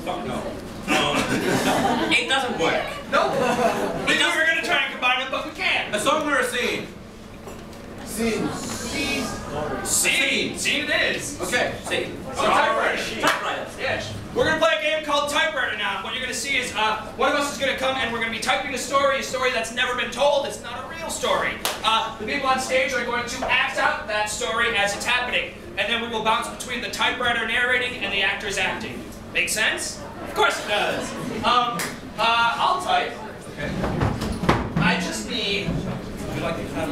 Fuck no. It doesn't work. Nope. We were gonna try and combine them, but we can't. A song or a scene? Scene. Scene. Scene it is. Okay, scene. So typewriter. Typewriter. Yes. We're gonna play a game called Typewriter now. What you're gonna see is one of us is gonna come and we're gonna be typing a story that's never been told. It's not a real story. The people on stage are going to act out that story as it's happening, and then we will bounce between the typewriter narrating and the actors acting. Make sense? Of course it does. I'll type. Okay. I just need.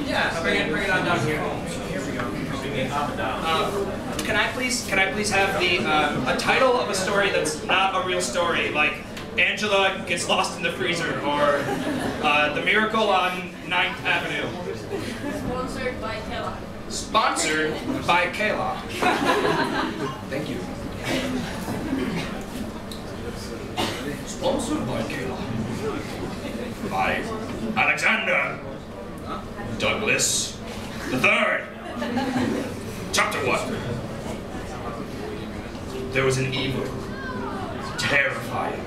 Yeah, bring it on down here. Here we go. Bring it up and down. Can I please have the a title of a story that's not a real story, like Angela gets lost in the freezer, or The Miracle on 9th Avenue. Sponsored by Kayla. Sponsored by Kayla. Thank you. Sponsored by Kayla. By Alexander Douglas III. Chapter 1. There was an evil, terrifying,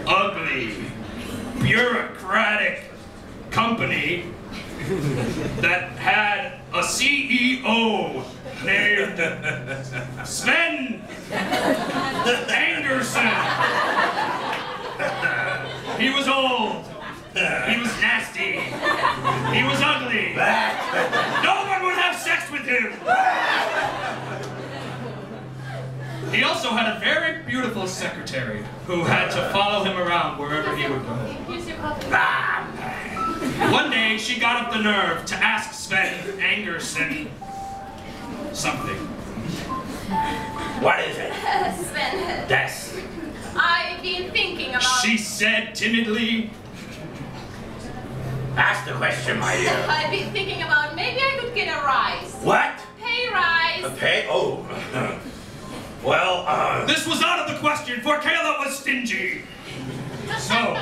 ugly, bureaucratic company that had a CEO named Sven Anderson. He was old. He was nasty. He was ugly. No one would have sex with him. He also had a very beautiful secretary who had to follow him around wherever he would go. One day, she got up the nerve to ask Sven Anderson something. What is it? Sven. Yes. I've been thinking about... She said timidly. Ask the question, my dear. I've been thinking about maybe I could get a rise. What? Pay rise. A pay? Oh. Well, This was out of the question, for Kayla was stingy. So,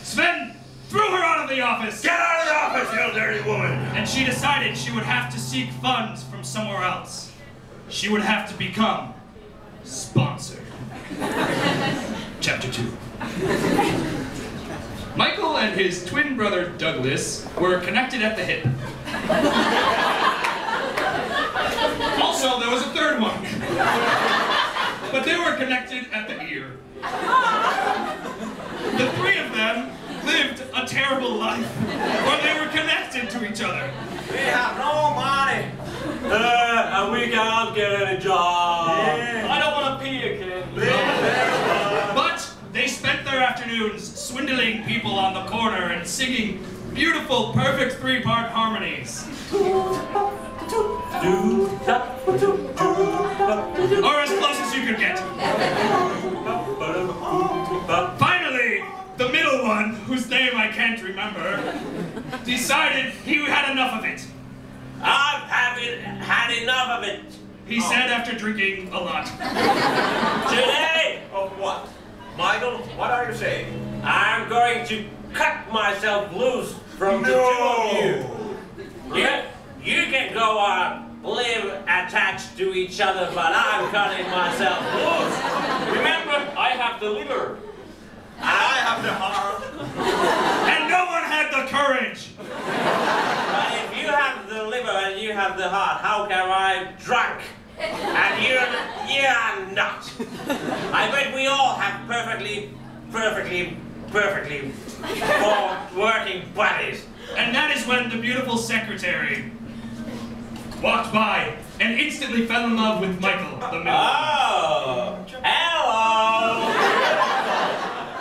Sven threw her out of the office. Get out of the office, you dirty woman! And she decided she would have to seek funds from somewhere else. She would have to become sponsored. Chapter 2. Michael and his twin brother Douglas were connected at the hip. Also, there was a third one. But they were connected at the ear. The three of them lived a terrible life where they were connected to each other. We have no money. And we can't get any job. Yeah. I don't want to pee again. But they spent their afternoons swindling people on the corner and singing beautiful, perfect three-part harmonies. Or as close as you could get. Finally, the middle one, whose name I can't remember, decided he had enough of it. I've had enough of it. He said after drinking a lot. Today, Of what? Michael, what are you saying? I'm going to cut myself loose from the two of you. You can go on, live attached to each other, but I'm cutting myself loose. Remember, I have the liver. I have the heart. And no one had the courage. But if you have the liver and you have the heart, how come I'm drunk? And you're not. I bet we all have perfectly working bodies. And that is when the beautiful secretary walked by and instantly fell in love with Michael, the middle. Oh, hello.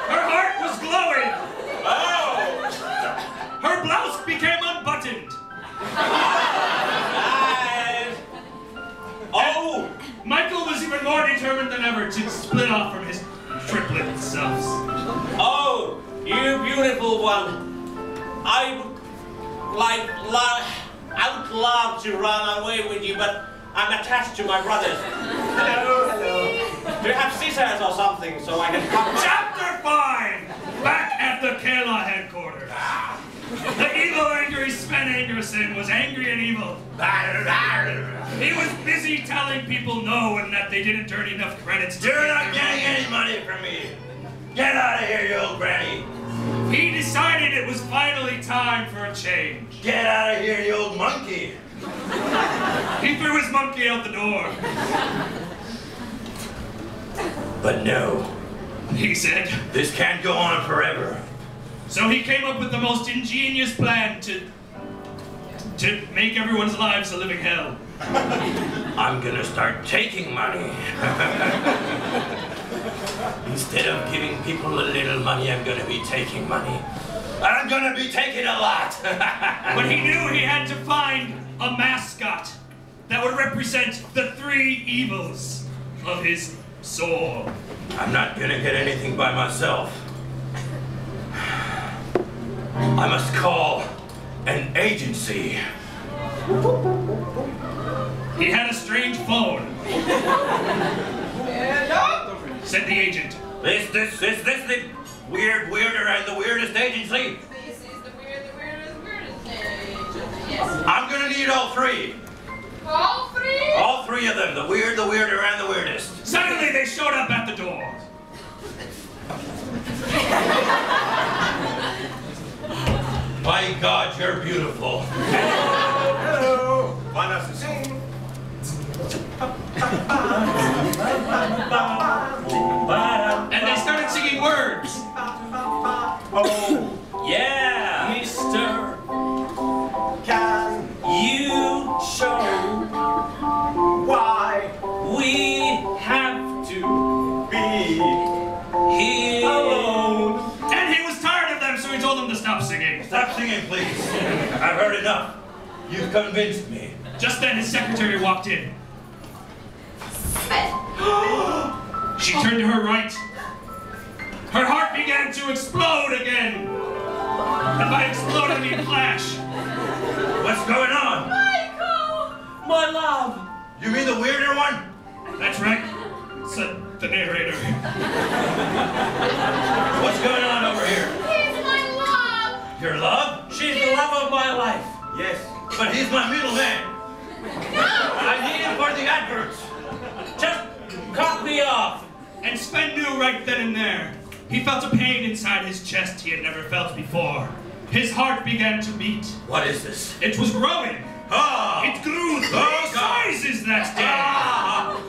Her heart was glowing. Oh, Her blouse became unbuttoned. nice. Oh, Michael was even more determined than ever to split off from his triplet selves. oh, you beautiful one. I would love to run away with you, but I'm attached to my brothers. Hello. Do you have scissors or something so I can cut my... Chapter 5! Back at the Kayla headquarters. The evil, angry Sven Angerson was angry and evil. He was busy telling people no and that they didn't earn enough credits to You're not getting any money from me. Get out of here, you old granny. He decided it was finally time for a change. Get out of here, you old monkey. He threw his monkey out the door. But no, He said. this can't go on forever. So he came up with the most ingenious plan to make everyone's lives a living hell. I'm gonna start taking money. Instead of giving people a little money, I'm gonna be taking money. And I'm gonna be taking a lot. But he knew he had to find a mascot that would represent the three evils of his soul. I'm not gonna get anything by myself. I must call an agency. He had a strange phone, said the agent. This the weirder and the weirdest agency? This is the weirdest agency. Yes. I'm gonna need all three. All three? All three of them. The weird, the weirder, and the weirdest. Suddenly they showed up at the door. My God, you're beautiful. Hello. Want us to sing? And they started singing words. Oh, Yeah, Mister, can you show why we have to be here alone? And he was tired of them, so he told them to stop singing. Stop singing, please. I've heard enough. You've convinced me. Just then his secretary walked in. She turned to her right. Her heart began to explode again. And by explode, I mean flash. What's going on? Michael! my love. You mean the weirder one? That's right, said the narrator. What's going on over here? He's my love! Your love? She's the love of my life. Yes. But he's my middleman. I need him for the adverts. Just cut me off. And Sven knew right then and there. He felt a pain inside his chest he had never felt before. His heart began to beat. What is this? It was growing. Ah! It grew three Oh, God. sizes that day. Ah!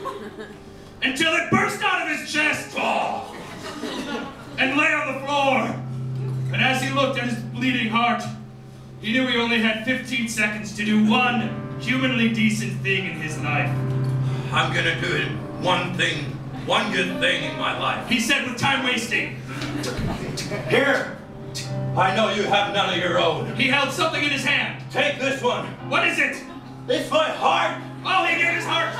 Until it burst out of his chest. Oh! And lay on the floor. And as he looked at his bleeding heart, he knew he only had 15 seconds to do one humanly decent thing in his life. I'm gonna do it. One thing, one good thing in my life. He said with time wasting. Here! I know you have none of your own. He held something in his hand. Take this one. What is it? It's my heart. Oh, he gave his heart.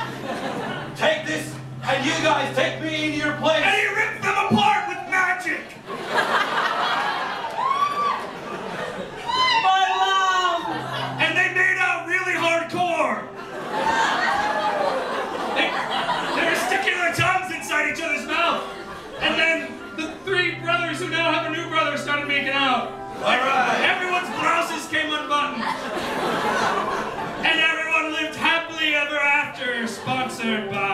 Take this, and you guys take me into your place. And he ripped them apart with magic. My love. And they made out really hardcore. They were sticking their tongues inside each other's mouth. And then the three brothers who now have a new brother started making out. All right. Everyone's blouses came unbuttoned. And everyone lived happily ever after, sponsored by